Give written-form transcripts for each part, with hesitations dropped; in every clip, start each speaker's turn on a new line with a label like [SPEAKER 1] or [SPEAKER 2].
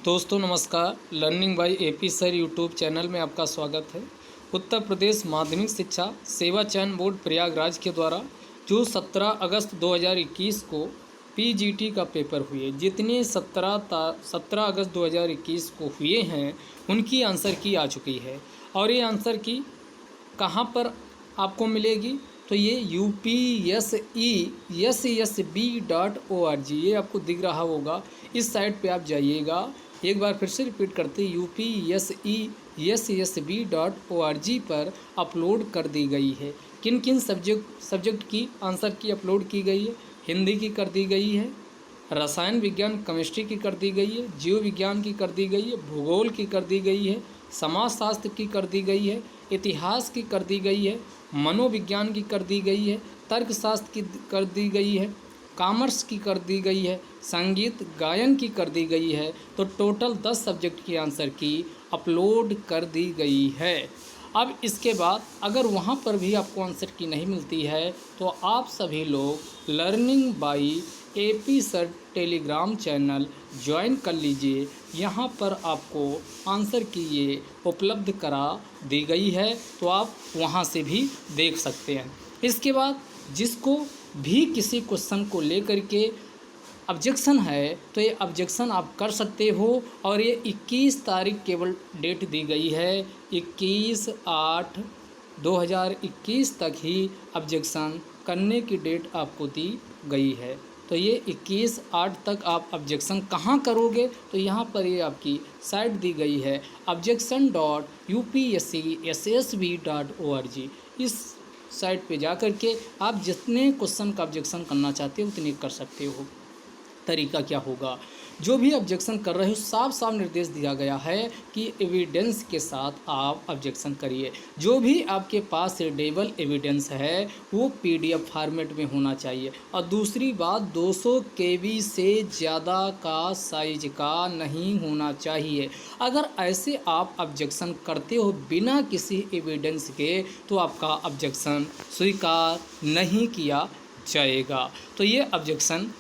[SPEAKER 1] दोस्तों नमस्कार। Learning by AP sir YouTube channel में आपका स्वागत है। उत्तर प्रदेश माध्यमिक शिक्षा सेवा चयन बोर्ड प्रयागराज के द्वारा जो 17 अगस्त 2021 को पीजीटी का पेपर हुए, जितने 17 अगस्त 2021 को हुए हैं उनकी आंसर की आ चुकी है। और ये आंसर की कहाँ पर आपको मिलेगी? तो ये upsesb.org, ये आपको दिख रहा होगा। इस साइट पे आप जाइएगा। एक बार फिर से रिपीट करते, upsesb.org पर अपलोड कर दी गई है। किन किन सब्जेक्ट की आंसर की अपलोड की गई है? हिंदी की कर दी गई है, रसायन विज्ञान केमिस्ट्री की कर दी गई है, जीव विज्ञान की कर दी गई है, भूगोल की कर दी गई है, समाजशास्त्र की कर दी गई है, इतिहास की कर दी गई है, मनोविज्ञान की कर दी गई है, तर्कशास्त्र की कर दी गई है, कॉमर्स की कर दी गई है, संगीत गायन की कर दी गई है। तो टोटल 10 सब्जेक्ट की आंसर की अपलोड कर दी गई है। अब इसके बाद अगर वहाँ पर भी आपको आंसर की नहीं मिलती है तो आप सभी लोग learning by AP sir Telegram channel join कर लीजिए। यहाँ पर आपको आंसर की ये उपलब्ध करा दी गई है, तो आप वहाँ से भी देख सकते हैं। इसके बाद जिसको भी किसी क्वेश्चन को लेकर के ऑब्जेक्शन है तो ये ऑब्जेक्शन आप कर सकते हो। और ये 21 तारीख केवल डेट दी गई है, 21/8/2021 तक ही ऑब्जेक्शन करने की डेट आपको दी गई है। तो ये 21/8 तक आप ऑब्जेक्शन कहाँ करोगे? तो यहाँ पर ये आपकी साइट दी गई है objection.upscsb.org। इस साइट पे जा कर के आप जितने क्वेश्चन का ऑब्जेक्शन करना चाहते हो उतने कर सकते हो। तरीका क्या होगा? जो भी ऑब्जेक्शन कर रहे हो साफ साफ निर्देश दिया गया है कि एविडेंस के साथ आप ऑब्जेक्शन करिए। जो भी आपके पास रीडेबल एविडेंस है वो पीडीएफ फॉर्मेट में होना चाहिए। और दूसरी बात, 200 केबी से ज़्यादा का साइज का नहीं होना चाहिए। अगर ऐसे आप ऑब्जेक्शन करते हो बिना किसी एविडेंस के तो आपका ऑब्जेक्शन स्वीकार नहीं किया जाएगा। तो ये ऑब्जेक्शन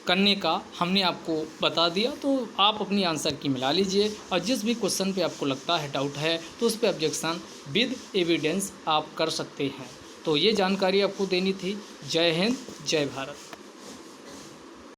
[SPEAKER 1] करने का हमने आपको बता दिया, तो आप अपनी आंसर की मिला लीजिए। और जिस भी क्वेश्चन पे आपको लगता है डाउट है तो उस पे ऑब्जेक्शन विद एविडेंस आप कर सकते हैं। तो ये जानकारी आपको देनी थी। जय हिंद, जय भारत।